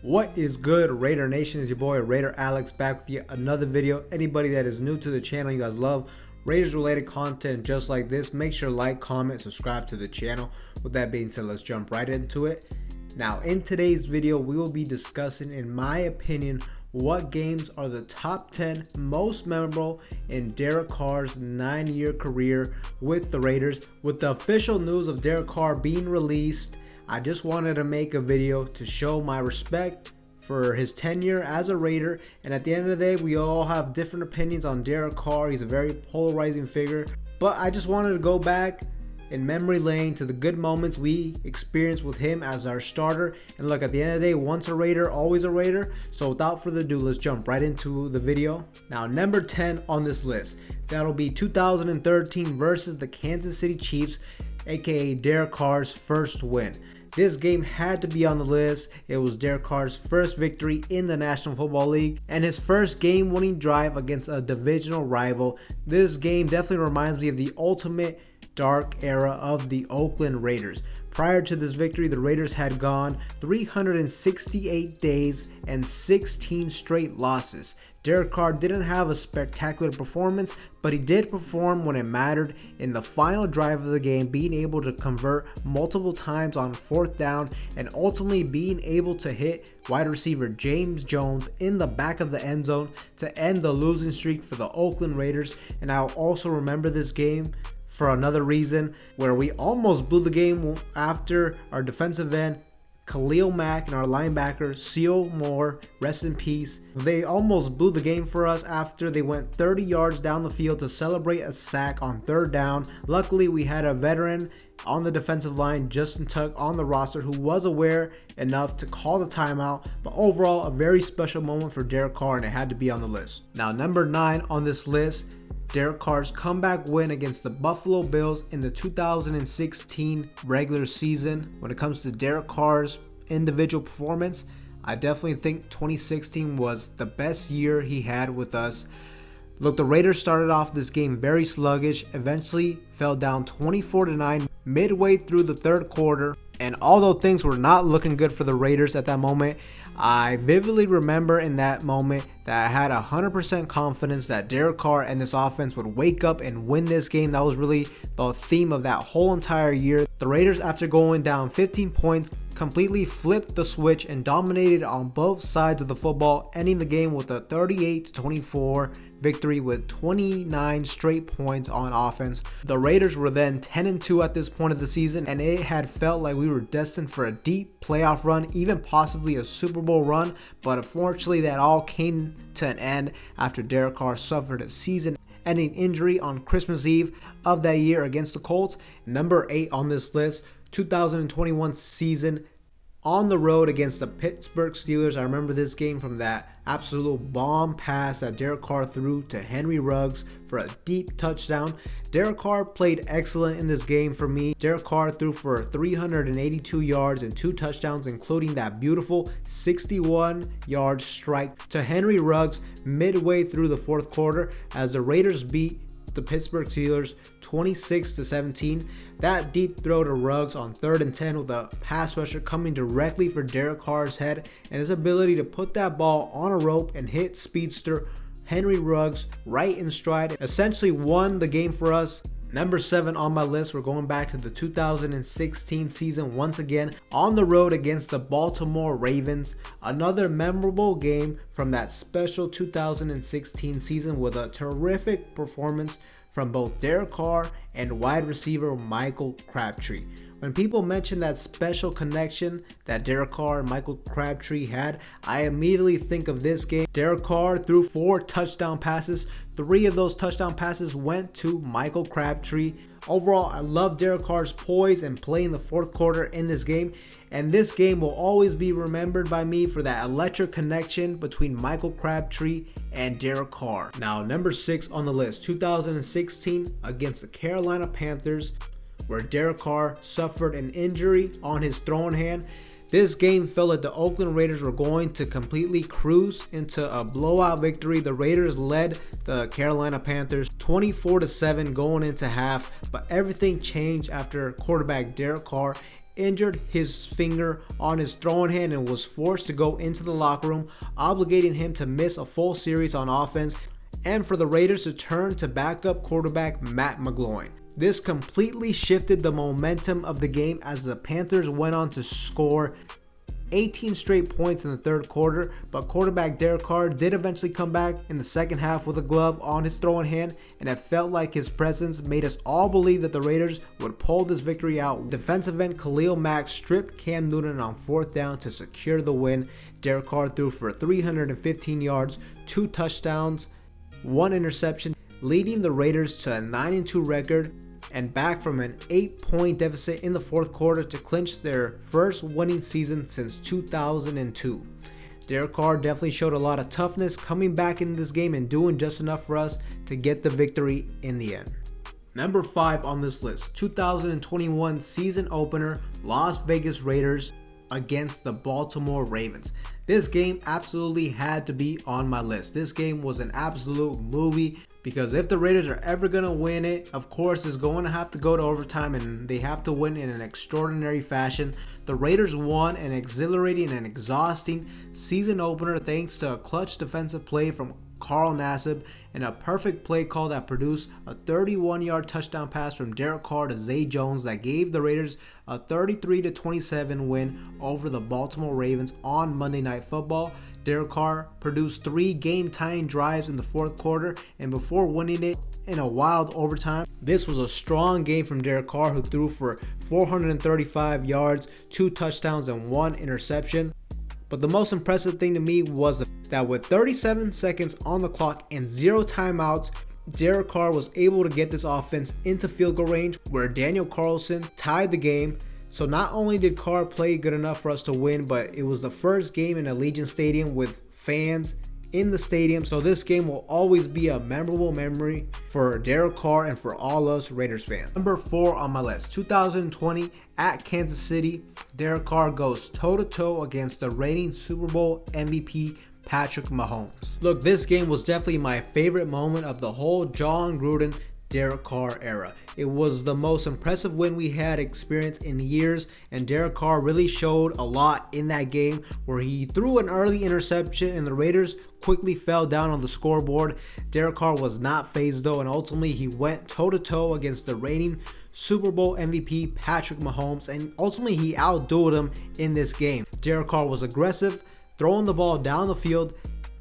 What is good, Raider Nation? Is your boy Raider Alex back with yet another video. Anybody that is new to the channel, you guys love Raiders related content just like this, make sure to like, comment, subscribe to the channel. With that being said, let's jump right into it. Now in today's video, we will be discussing, in my opinion, what games are the top 10 most memorable in Derek Carr's 9-year career with the Raiders. With the official news of Derek Carr being released, I just wanted to make a video to show my respect for his tenure as a Raider. And at the end of the day, we all have different opinions on Derek Carr. He's a very polarizing figure, but I just wanted to go back in memory lane to the good moments we experienced with him as our starter. And look, at the end of the day, once a Raider, always a Raider. So without further ado, let's jump right into the video. Now, number 10 on this list, that'll be 2013 versus the Kansas City Chiefs, aka Derek Carr's first win. This game had to be on the list. It was Derek Carr's first victory in the National Football League and his first game-winning drive against a divisional rival. This game definitely reminds me of the ultimate dark era of the Oakland Raiders. Prior to this victory, the Raiders had gone 368 days and 16 straight losses. Derek Carr didn't have a spectacular performance, but he did perform when it mattered in the final drive of the game, being able to convert multiple times on 4th down and ultimately being able to hit wide receiver James Jones in the back of the end zone to end the losing streak for the Oakland Raiders. And I'll also remember this game for another reason, where we almost blew the game after our defensive end Khalil Mack and our linebacker Seal Moore, rest in peace. They almost blew the game for us after they went 30 yards down the field to celebrate a sack on 3rd down. Luckily, we had a veteran on the defensive line, Justin Tuck, on the roster who was aware enough to call the timeout. But overall, a very special moment for Derek Carr, and it had to be on the list. Now, number 9 on this list, Derek Carr's comeback win against the Buffalo Bills in the 2016 regular season. When it comes to Derek Carr's individual performance, I definitely think 2016 was the best year he had with us. Look, the Raiders started off this game very sluggish, eventually fell down 24-9 midway through the 3rd quarter. And although things were not looking good for the Raiders at that moment, I vividly remember in that moment that I had 100% confidence that Derek Carr and this offense would wake up and win this game. That was really the theme of that whole entire year. The Raiders, after going down 15 points, completely flipped the switch and dominated on both sides of the football, ending the game with a 38-24 victory with 29 straight points on offense. The Raiders were then 10-2 at this point of the season, and it had felt like we were destined for a deep playoff run, even possibly a Super Bowl run. But unfortunately, that all came to an end after Derek Carr suffered a season-ending injury on Christmas Eve of that year against the Colts. Number 8 on this list, 2021 season on the road against the Pittsburgh Steelers. I remember this game from that absolute bomb pass that Derek Carr threw to Henry Ruggs for a deep touchdown. Derek Carr played excellent in this game for me. Derek Carr threw for 382 yards and 2 touchdowns, including that beautiful 61-yard strike to Henry Ruggs midway through the 4th quarter as the Raiders beat the Pittsburgh Steelers 26-17. That deep throw to Ruggs on 3rd and 10 with a pass rusher coming directly for Derek Carr's head, and his ability to put that ball on a rope and hit speedster Henry Ruggs right in stride essentially won the game for us. Number 7 on my list, we're going back to the 2016 season once again on the road against the Baltimore Ravens. Another memorable game from that special 2016 season with a terrific performance from both Derek Carr and wide receiver Michael Crabtree. When people mention that special connection that Derek Carr and Michael Crabtree had, I immediately think of this game. Derek Carr threw 4 touchdown passes. 3 of those touchdown passes went to Michael Crabtree. Overall, I love Derek Carr's poise and play in the 4th quarter in this game. And this game will always be remembered by me for that electric connection between Michael Crabtree and Derek Carr. Now, number 6 on the list, 2016 against the Carolina Panthers, where Derek Carr suffered an injury on his throwing hand. This game felt like the Oakland Raiders were going to completely cruise into a blowout victory. The Raiders led the Carolina Panthers 24-7 going into half, but everything changed after quarterback Derek Carr injured his finger on his throwing hand and was forced to go into the locker room, obligating him to miss a full series on offense and for the Raiders to turn to backup quarterback Matt McGloin. This completely shifted the momentum of the game as the Panthers went on to score 18 straight points in the third quarter, but quarterback Derek Carr did eventually come back in the second half with a glove on his throwing hand, and it felt like his presence made us all believe that the Raiders would pull this victory out. Defensive end Khalil Mack stripped Cam Newton on fourth down to secure the win. Derek Carr threw for 315 yards, 2 touchdowns, 1 interception, leading the Raiders to a 9-2 record and back from an 8-point deficit in the fourth quarter to clinch their first winning season since 2002. Derek Carr definitely showed a lot of toughness coming back into this game and doing just enough for us to get the victory in the end. Number 5 on this list, 2021 season opener, Las Vegas Raiders against the Baltimore Ravens. This game absolutely had to be on my list. This game was an absolute movie, because if the Raiders are ever going to win it, of course it's going to have to go to overtime, and they have to win in an extraordinary fashion. The Raiders won an exhilarating and exhausting season opener thanks to a clutch defensive play from Carl Nassib and a perfect play call that produced a 31-yard touchdown pass from Derek Carr to Zay Jones that gave the Raiders a 33-27 win over the Baltimore Ravens on Monday Night Football. Derek Carr produced 3 game-tying drives in the fourth quarter, and before winning it in a wild overtime. This was a strong game from Derek Carr, who threw for 435 yards, 2 touchdowns, and 1 interception. But the most impressive thing to me was that with 37 seconds on the clock and 0 timeouts, Derek Carr was able to get this offense into field goal range where Daniel Carlson tied the game. So not only did Carr play good enough for us to win, but it was the first game in Allegiant Stadium with fans in the stadium. So this game will always be a memorable memory for Derek Carr and for all us Raiders fans. Number 4 on my list, 2020 at Kansas City, Derek Carr goes toe-to-toe against the reigning Super Bowl MVP Patrick Mahomes. Look, this game was definitely my favorite moment of the whole John Gruden Derek Carr era. It was the most impressive win we had experienced in years, and Derek Carr really showed a lot in that game where he threw an early interception and the Raiders quickly fell down on the scoreboard. Derek Carr was not fazed though, and ultimately he went toe-to-toe against the reigning Super Bowl MVP Patrick Mahomes, and ultimately he outdueled him in this game. Derek Carr was aggressive, throwing the ball down the field,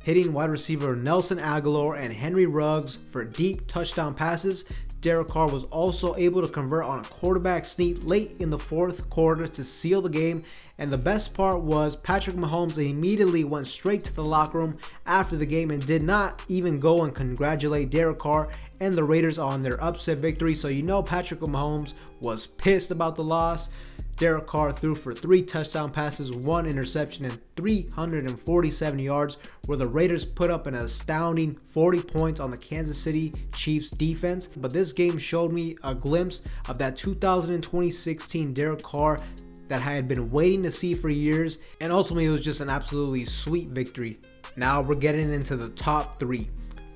hitting wide receiver Nelson Aguilar and Henry Ruggs for deep touchdown passes. Derek Carr was also able to convert on a quarterback sneak late in the fourth quarter to seal the game. And the best part was Patrick Mahomes immediately went straight to the locker room after the game and did not even go and congratulate Derek Carr and the Raiders on their upset victory. So you know Patrick Mahomes was pissed about the loss. Derek Carr threw for 3 touchdown passes, 1 interception, and 347 yards, where the Raiders put up an astounding 40 points on the Kansas City Chiefs defense. But this game showed me a glimpse of that 2016 Derek Carr that I had been waiting to see for years, and ultimately it was just an absolutely sweet victory. Now we're getting into the top 3.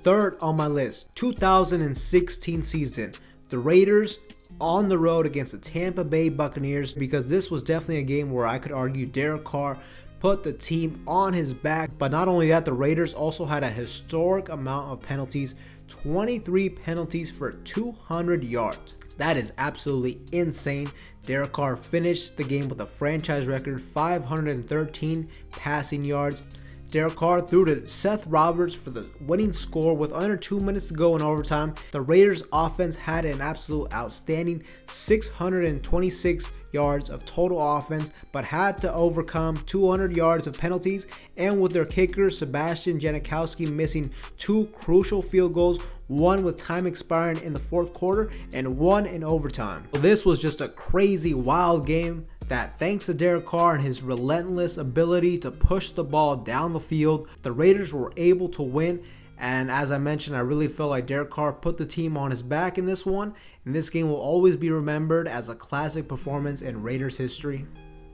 Third on my list, 2016 season, the Raiders on the road against the Tampa Bay Buccaneers, because this was definitely a game where I could argue Derek Carr put the team on his back. But not only that, the Raiders also had a historic amount of penalties, 23 penalties for 200 yards. That is absolutely insane. Derek Carr finished the game with a franchise record 513 passing yards. Derek Carr threw to Seth Roberts for the winning score with under 2 minutes to go in overtime. The Raiders offense had an absolute outstanding 626 yards of total offense, but had to overcome 200 yards of penalties, and with their kicker Sebastian Janikowski missing 2 crucial field goals, one with time expiring in the fourth quarter and one in overtime. So this was just a crazy wild game that, thanks to Derek Carr and his relentless ability to push the ball down the field, the Raiders were able to win. And as I mentioned, I really felt like Derek Carr put the team on his back in this one, and this game will always be remembered as a classic performance in Raiders history.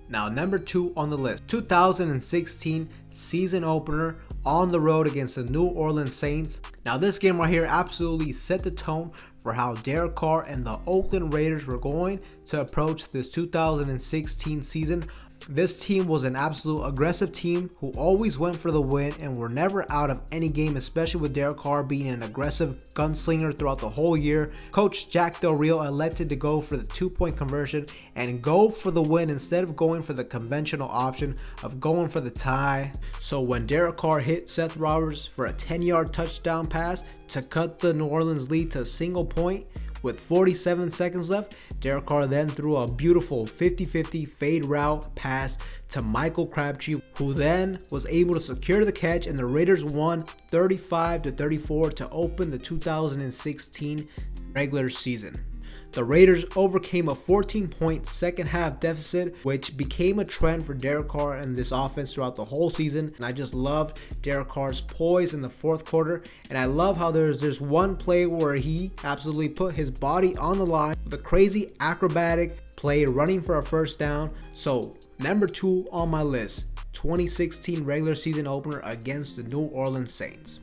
Now, number 2 on the list, 2016 season opener on the road against the New Orleans Saints. Now, this game right here absolutely set the tone for how Derek Carr and the Oakland Raiders were going to approach this 2016 season. This team was an absolute aggressive team who always went for the win and were never out of any game, especially with Derek Carr being an aggressive gunslinger throughout the whole year. Coach Jack Del Rio elected to go for the 2-point conversion and go for the win instead of going for the conventional option of going for the tie. So when Derek Carr hit Seth Roberts for a 10-yard touchdown pass to cut the New Orleans lead to a single point, with 47 seconds left, Derek Carr then threw a beautiful 50-50 fade route pass to Michael Crabtree, who then was able to secure the catch, and the Raiders won 35-34 to open the 2016 regular season. The Raiders overcame a 14-point second half deficit, which became a trend for Derek Carr and this offense throughout the whole season. And I just loved Derek Carr's poise in the fourth quarter. And I love how there's this one play where he absolutely put his body on the line with a crazy acrobatic play running for a first down. So number 2 on my list, 2016 regular season opener against the New Orleans Saints.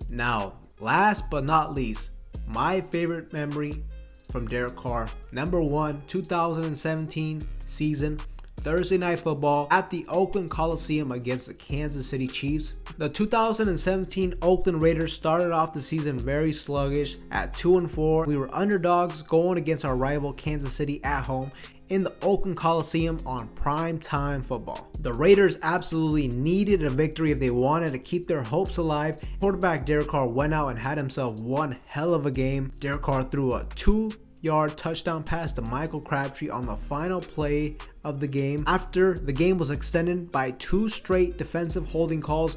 Now, last but not least, my favorite memory from Derek Carr. Number 1, 2017 season, Thursday Night Football at the Oakland Coliseum against the Kansas City Chiefs. The 2017 Oakland Raiders started off the season very sluggish at 2-4. We were underdogs going against our rival Kansas City at home in the Oakland Coliseum on prime time football. The Raiders absolutely needed a victory if they wanted to keep their hopes alive. Quarterback Derek Carr went out and had himself one hell of a game. Derek Carr threw a 2-yard touchdown pass to Michael Crabtree on the final play of the game after the game was extended by 2 straight defensive holding calls,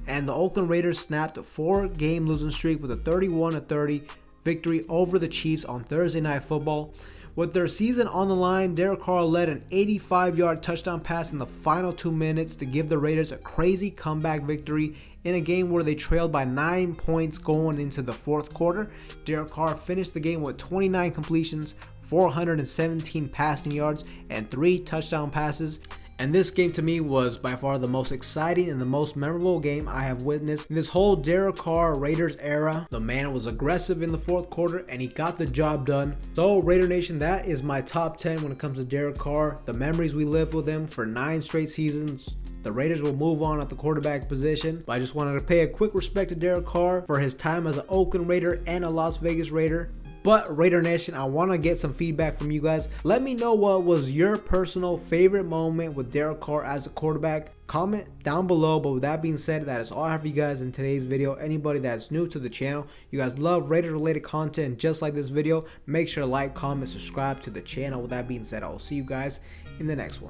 and the Oakland Raiders snapped a 4-game losing streak with a 31-30 victory over the Chiefs on Thursday Night Football. With their season on the line, Derek Carr led an 85-yard touchdown pass in the final 2 minutes to give the Raiders a crazy comeback victory in a game where they trailed by 9 points going into the fourth quarter. Derek Carr finished the game with 29 completions, 417 passing yards, and 3 touchdown passes. And this game to me was by far the most exciting and the most memorable game I have witnessed in this whole Derek Carr Raiders era. The man was aggressive in the fourth quarter and he got the job done. So Raider Nation, that is my top 10 when it comes to Derek Carr. The memories we lived with him for 9 straight seasons. The Raiders will move on at the quarterback position, but I just wanted to pay a quick respect to Derek Carr for his time as an Oakland Raider and a Las Vegas Raider. But Raider Nation, I want to get some feedback from you guys. Let me know what was your personal favorite moment with Derek Carr as a quarterback. Comment down below. But with that being said, that is all I have for you guys in today's video. Anybody that's new to the channel, you guys love Raiders related content just like this video, make sure to like, comment, subscribe to the channel. With that being said, I will see you guys in the next one.